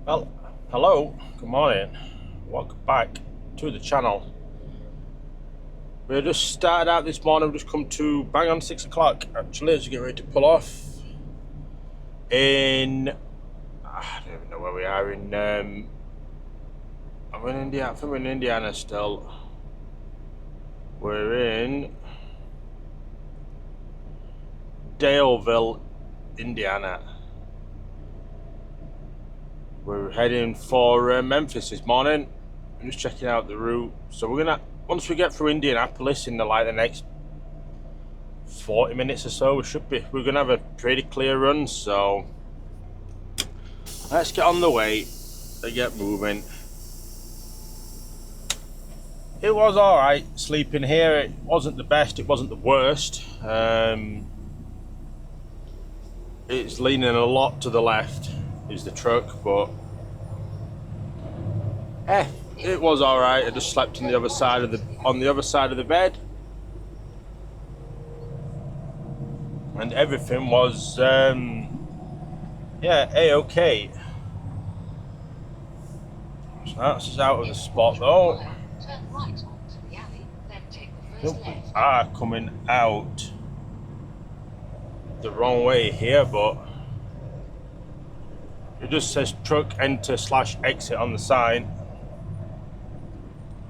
Well, hello, good morning, welcome back to the channel. We just started out this morning, we've just come to bang on 6 o'clock actually, as we get ready to pull off in, I don't even know where we are in, I'm in India, I think we're in Indiana still. We're in Daleville, Indiana. We're heading for Memphis this morning. I'm just checking out the route. So we're gonna, once we get through Indianapolis in the next 40 minutes or so, we're gonna have a pretty clear run. So let's get on the way and get moving. It was all right sleeping here. It wasn't the best. It wasn't the worst. It's leaning a lot to the left. Is the truck, but it was all right. I just slept on the other side of the bed, and everything was a-okay. So that's out of the spot though. We are coming out the wrong way here, but it just says truck enter / exit on the sign. I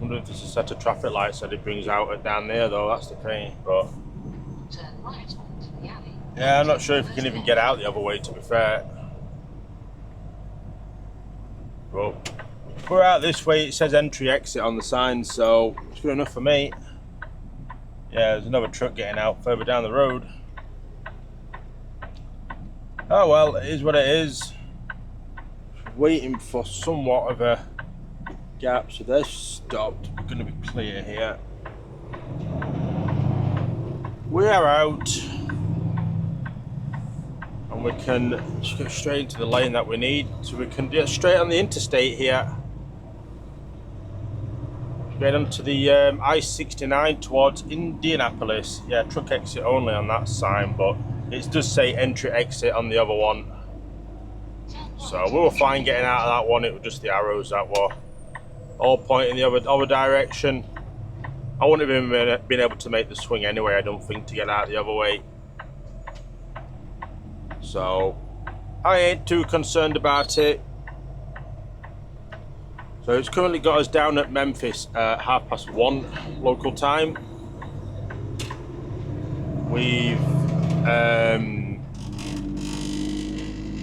wonder if there's a set of traffic lights that it brings out down there though, that's the thing. But yeah, I'm not sure if you can even get out the other way, to be fair. But we're out this way, it says entry exit on the sign, so it's good enough for me. Yeah, there's another truck getting out further down the road. Oh well, it is what it is. Waiting for somewhat of a gap, so they're stopped. We're going to be clear here. We are out, and we can just go straight into the lane that we need, so we can get straight on the interstate here. Straight onto the I-69 towards Indianapolis. Yeah, truck exit only on that sign, but it does say entry exit on the other one. So we were fine getting out of that one. It was just the arrows that were all pointing the other direction. I wouldn't have even been able to make the swing anyway, I don't think, to get out the other way. So I ain't too concerned about it. So it's currently got us down at Memphis at 1:30 local time. We've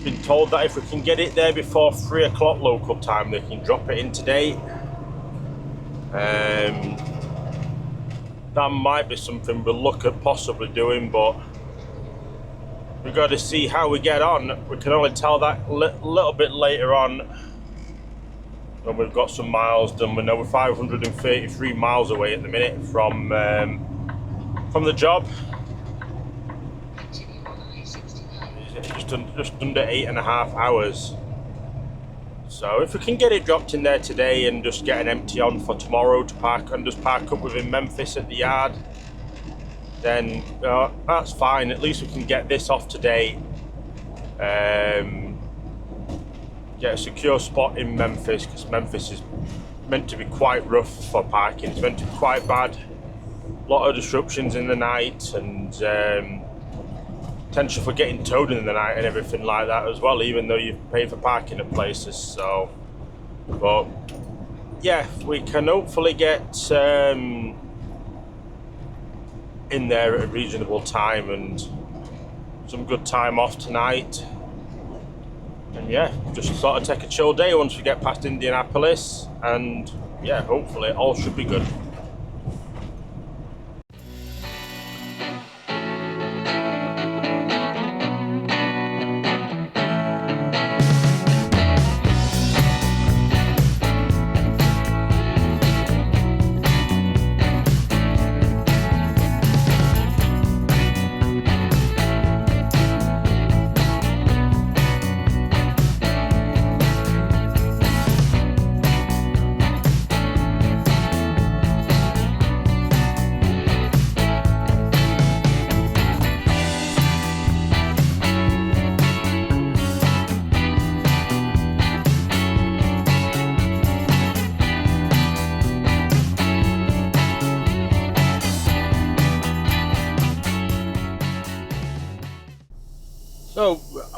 been told that if we can get it there before 3 o'clock local time, they can drop it in today. That might be something we'll look at possibly doing, but we've got to see how we get on. We can only tell that a little bit later on when we've got some miles done. We know we're 533 miles away at the minute from the job. Just under 8.5 hours. So if we can get it dropped in there today and just get an empty on for tomorrow to park up within Memphis at the yard, then that's fine. At least we can get this off today. Get a secure spot in Memphis, because Memphis is meant to be quite rough for parking. It's meant to be quite bad. A lot of disruptions in the night, and potential for getting towed in the night and everything like that as well, even though you've paid for parking at places. So, but yeah, we can hopefully get in there at a reasonable time and some good time off tonight. And yeah, just sort of take a chill day once we get past Indianapolis, and yeah, hopefully all should be good.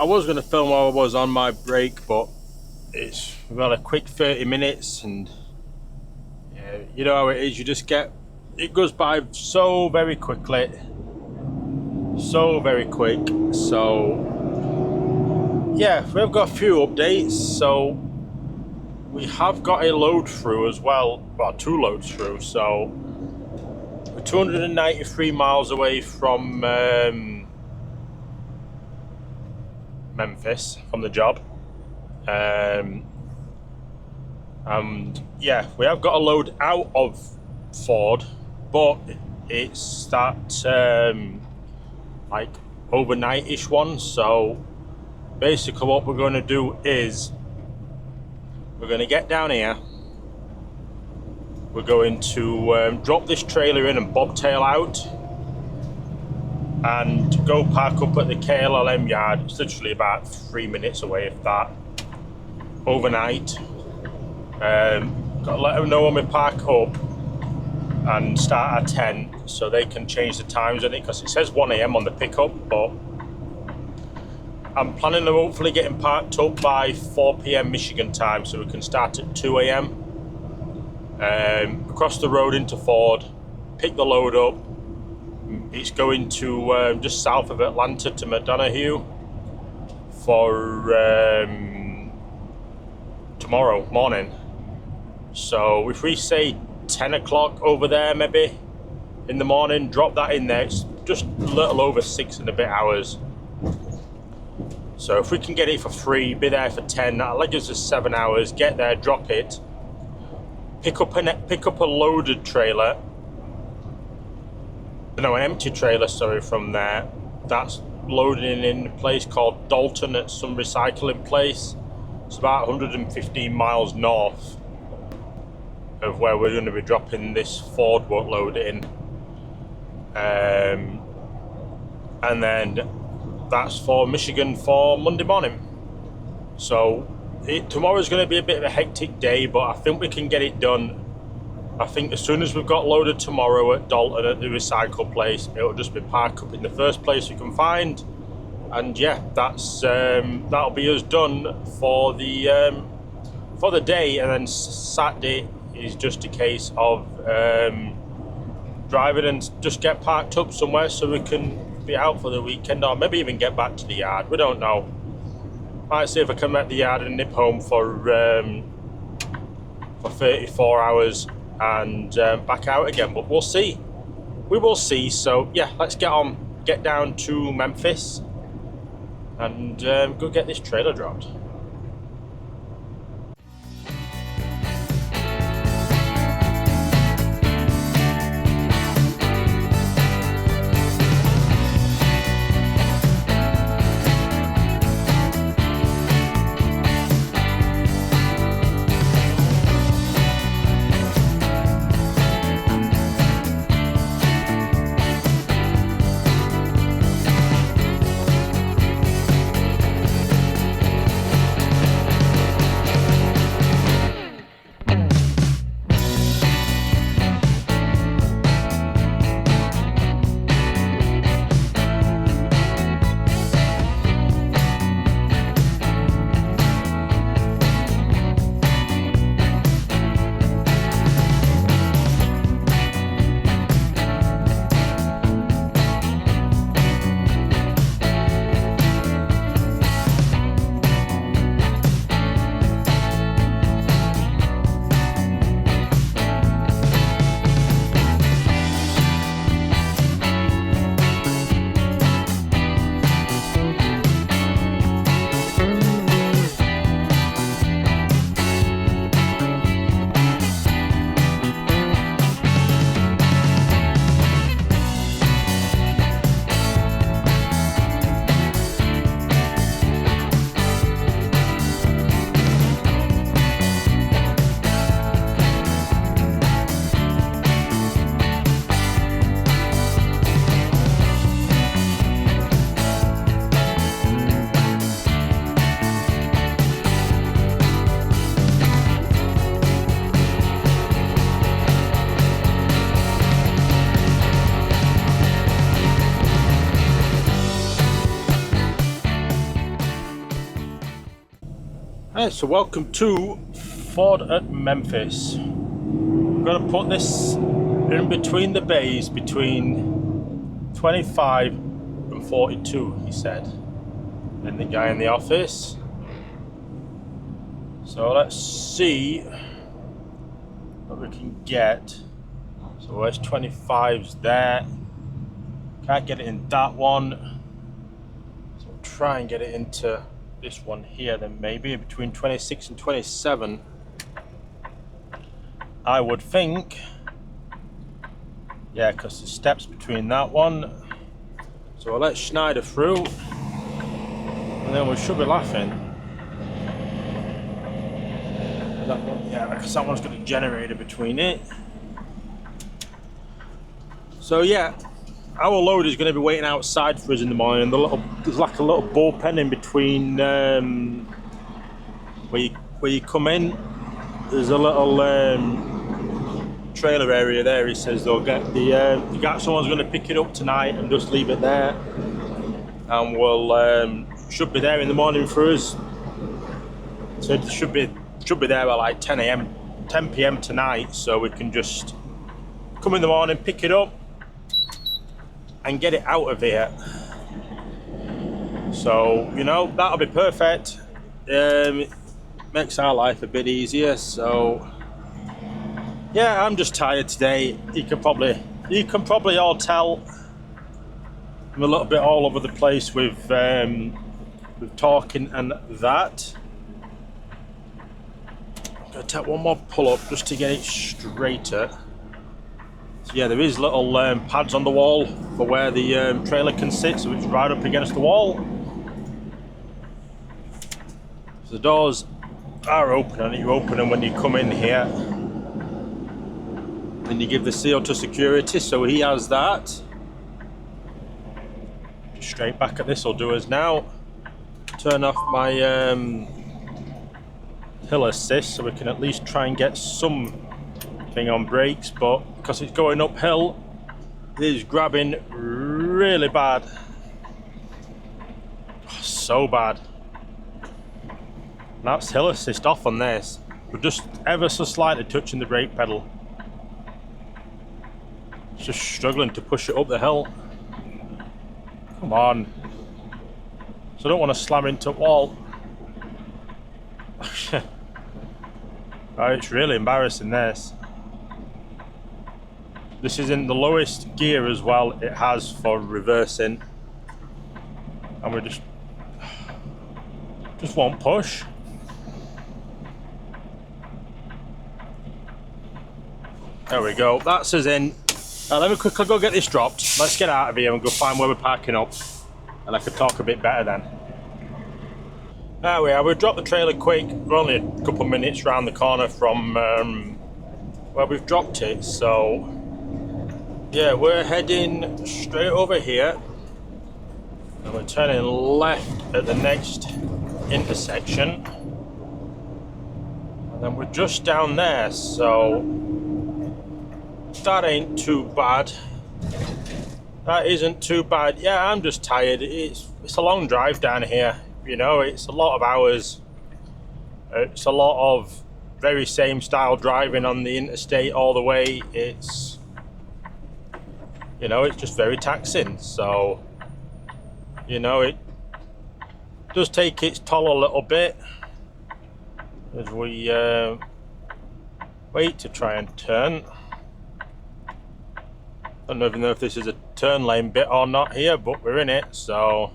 I was going to film while I was on my break, but it's well a quick 30 minutes, and yeah, you know how it is. You just it goes by so very quickly, so very quick. So yeah, we've got a few updates. So we have got a load through as well, well, 2 loads through. So we're 293 miles away from Memphis, from the job. And yeah, we have got a load out of Ford, but it's that like overnight-ish one. So basically what we're going to do is we're going to get down here, we're going to drop this trailer in and bobtail out and go park up at the KLLM yard. It's literally about 3 minutes away, if that, overnight. Got to let them know when we park up and start at 10 so they can change the times on it, because it says 1 AM on the pickup, but I'm planning on hopefully getting parked up by 4 PM Michigan time so we can start at 2 AM. Across the road into Ford, pick the load up. It's going to just south of Atlanta to McDonough for tomorrow morning. So if we say 10 o'clock over there maybe in the morning, drop that in there. It's just a little over 6 and a bit hours. So if we can get it for free, be there for 10, that'll give us 7 hours. Get there, drop it, pick up a loaded trailer, no, an empty trailer, sorry, from there. That's loading in a place called Dalton at some recycling place. It's about 115 miles north of where we're going to be dropping this Ford workload in. And then that's for Michigan for Monday morning. So tomorrow's going to be a bit of a hectic day, but I think we can get it done. I think as soon as we've got loaded tomorrow at Dalton at the recycle place, it'll just be park up in the first place we can find, and yeah, that'll be us done for the day. And then Saturday is just a case of driving and just get parked up somewhere so we can be out for the weekend, or maybe even get back to the yard. We don't know. Might see if I can make the yard and nip home for 34 hours and back out again, but we'll see. We will see. So yeah, let's get down to Memphis and go get this trailer dropped. Alright, so welcome to Ford at Memphis. I'm going to put this in between the bays between 25 and 42, he said. And the guy in the office. So let's see what we can get. So where's 25's there? Can't get it in that one. So we'll try and get it into this one here then, maybe between 26 and 27, I would think. Yeah, because the steps between that one. So we'll let Schneider through and then we should be laughing. That one, yeah, because that one's got a generator between it. So yeah, our load is going to be waiting outside for us in the morning. There's like a little bullpen in between where you come in. There's a little trailer area there. He says they'll get someone's going to pick it up tonight and just leave it there, and we'll should be there in the morning for us. So it should be there by like 10 p.m. tonight, so we can just come in the morning, pick it up, and get it out of here. So, you know, that'll be perfect. Makes our life a bit easier. So, yeah, I'm just tired today. You can probably all tell I'm a little bit all over the place with talking and that. I'm gonna take one more pull up just to get it straighter. So yeah, there is little pads on the wall for where the trailer can sit, so it's right up against the wall. So the doors are open, and you open them when you come in here. And you give the seal to security, so he has that. Straight back at this will do us now. Turn off my hill assist so we can at least try and get some thing on brakes, but because it's going uphill, it is grabbing really bad. So bad. That's hill assist off on this. We're just ever so slightly touching the brake pedal. It's just struggling to push it up the hill. Come on. So I don't want to slam into a wall. Oh, it's really embarrassing, this. This is in the lowest gear as well it has for reversing. And we just won't push. There we go, that's us in. Now let me quickly go get this dropped. Let's get out of here and go find where we're parking up. And I can talk a bit better then. There we are, we've dropped the trailer quick. We're only a couple of minutes round the corner from where we've dropped it. So yeah, we're heading straight over here. And we're turning left at the next intersection. And then we're just down there, so that ain't too bad. That isn't too bad. Yeah, I'm just tired. It's a long drive down here. You know, it's a lot of hours. It's a lot of very same style driving on the interstate all the way. It's, you know, it's just very taxing. So, you know, it does take its toll a little bit as we wait to try and turn. I don't even know if this is a turn lane bit or not here, but we're in it, so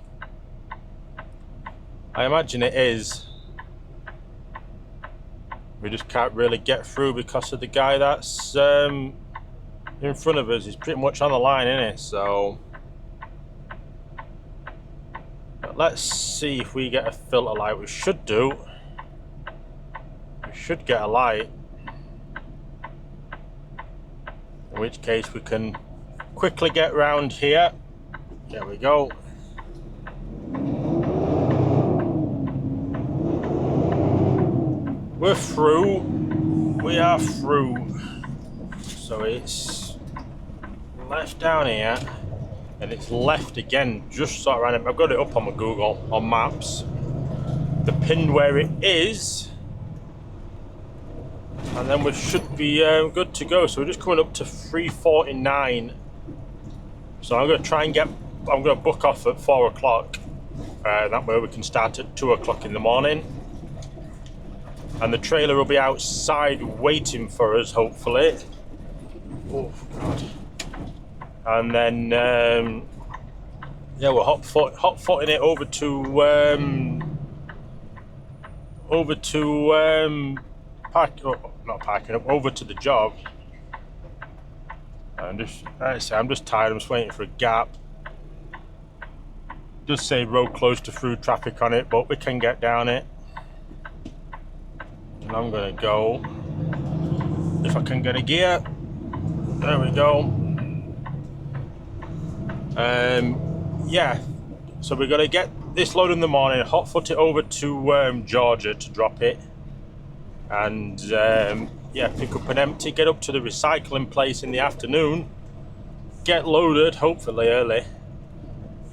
I imagine it is. We just can't really get through because of the guy that's in front of us. He's pretty much on the line, isn't it? So but let's see if we get a filter light. We should do. We should get a light, in which case we can quickly get round here. There we go. We're through. We are through. So it's left down here, and it's left again, just sort of random. I've got it up on my Google on Maps. the pin where it is, and then we should be good to go. So we're just coming up to 3:49. So I'm going to try and I'm going to book off at 4 o'clock. That way we can start at 2 o'clock in the morning. And the trailer will be outside waiting for us, hopefully. Oh, God. And then, yeah, we're hot footing it over to over to the job. And I'm just tired. I'm just waiting for a gap. Does say road closed to through traffic on it, but we can get down it. And I'm gonna go, if I can get a gear. There we go. Yeah, so we're gonna get this load in the morning, hot foot it over to Georgia to drop it, and yeah, pick up an empty, get up to the recycling place in the afternoon, get loaded, hopefully early,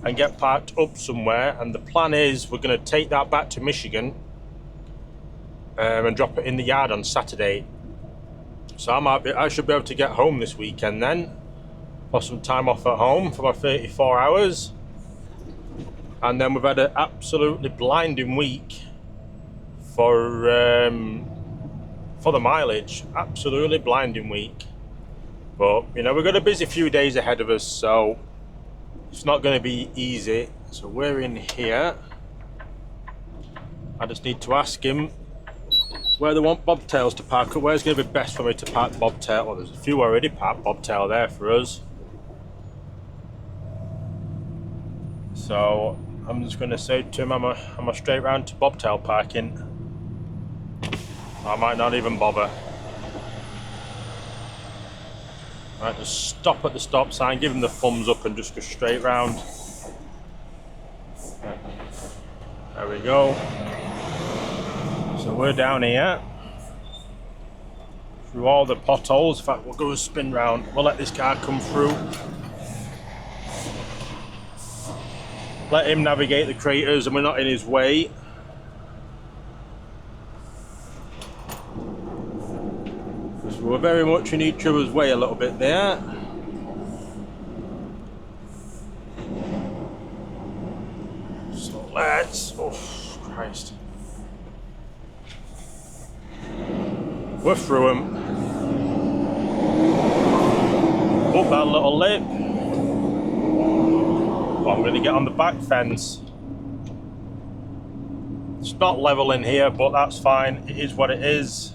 and get parked up somewhere. And the plan is we're going to take that back to Michigan and drop it in the yard on Saturday. So I should be able to get home this weekend then, for some time off at home for about 34 hours. And then we've had an absolutely blinding week for the mileage. Absolutely blinding week. But, you know, we've got a busy few days ahead of us, so it's not going to be easy. So we're in here. I just need to ask him where they want bobtails to park up. Where's going to be best for me to park bobtail? Well, there's a few already parked bobtail there for us. So I'm just going to say to him, I'm a straight round to bobtail parking. I might not even bother. I might just stop at the stop sign, give him the thumbs up, and just go straight round. There we go. So we're down here through all the potholes. In fact, we'll go and spin round. We'll let this car come through. Let him navigate the craters, and we're not in his way. So we're very much in each other's way a little bit there. So let's, oh Christ. We're through him. Up that little lip. I'm going to get on the back fence. It's not level in here, but that's fine. It is what it is.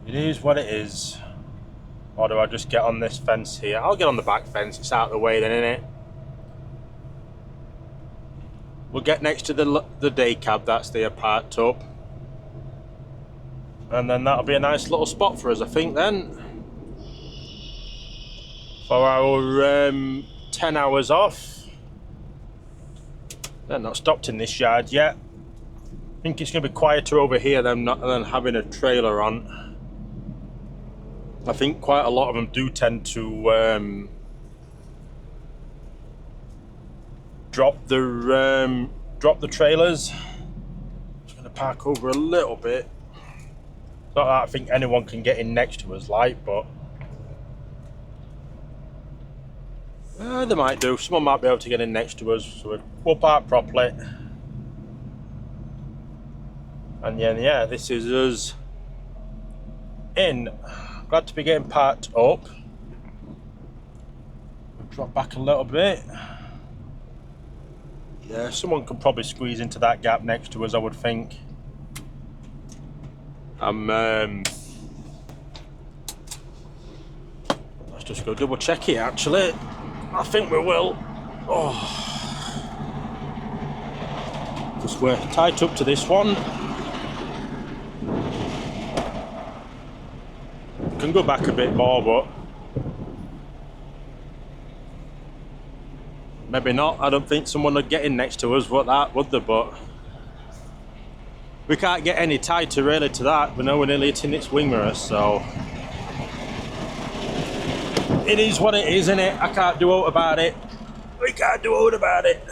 It is what it is. Or do I just get on this fence here? I'll get on the back fence. It's out of the way then, innit? We'll get next to the day cab that's there parked up. And then that'll be a nice little spot for us, I think, then. For our 10 hours off. They're not stopped in this yard yet. I think it's going to be quieter over here than having a trailer on. I think quite a lot of them do tend to drop the trailers. Just going to park over a little bit. Not that I think anyone can get in next to us, like, but they might do. Someone might be able to get in next to us, so we'll park properly. And yeah, this is us in. Glad to be getting parked up. Drop back a little bit. Yeah, someone could probably squeeze into that gap next to us, I would think. Let's just go double check it, actually. I think we will. Oh, because we're tied up to this one. Can go back a bit more, but maybe not. I don't think someone would get in next to us, would they? But we can't get any tighter really to that. We know we're nearly hitting its wing mirror, so it is what it is, innit? I can't do out about it. We can't do out about it.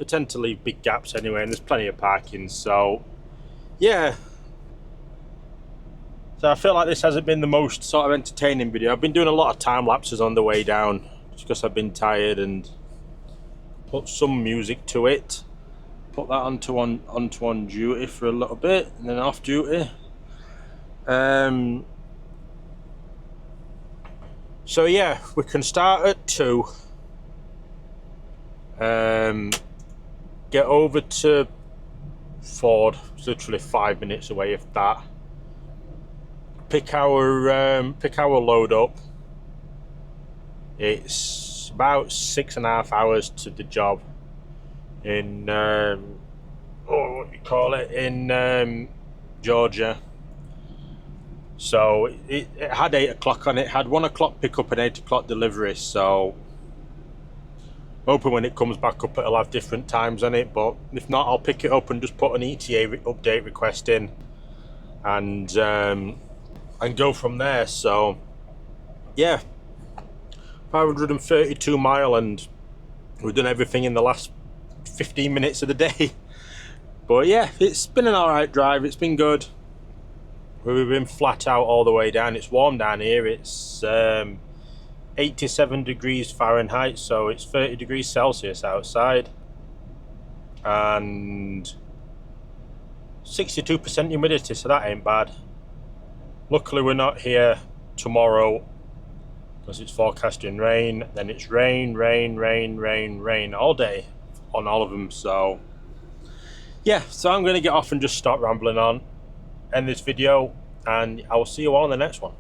They tend to leave big gaps anyway, and there's plenty of parking, so yeah. So I feel like this hasn't been the most sort of entertaining video. I've been doing a lot of time lapses on the way down just because I've been tired, and put some music to it. Put that onto on duty for a little bit, and then off duty. So yeah, we can start at 2. Get over to Ford. It's literally 5 minutes away, if that. Pick our load up. It's about 6.5 hours to the job in what do you call it, in Georgia. So it had 8 o'clock on it. Had 1 o'clock pickup and 8 o'clock delivery. So hoping when it comes back up it'll have different times on it, but if not, I'll pick it up and just put an ETA update request in, and go from there. So yeah, 532 mile, and we've done everything in the last 15 minutes of the day. But yeah, it's been an alright drive. It's been good. We've been flat out all the way down. It's warm down here. It's 87 degrees Fahrenheit, so it's 30 degrees Celsius outside, and 62% humidity, so that ain't bad. Luckily we're not here tomorrow because it's forecasting rain. Then it's rain all day on all of them. So yeah, so I'm going to get off and just start rambling on, end this video, and I will see you all in the next one.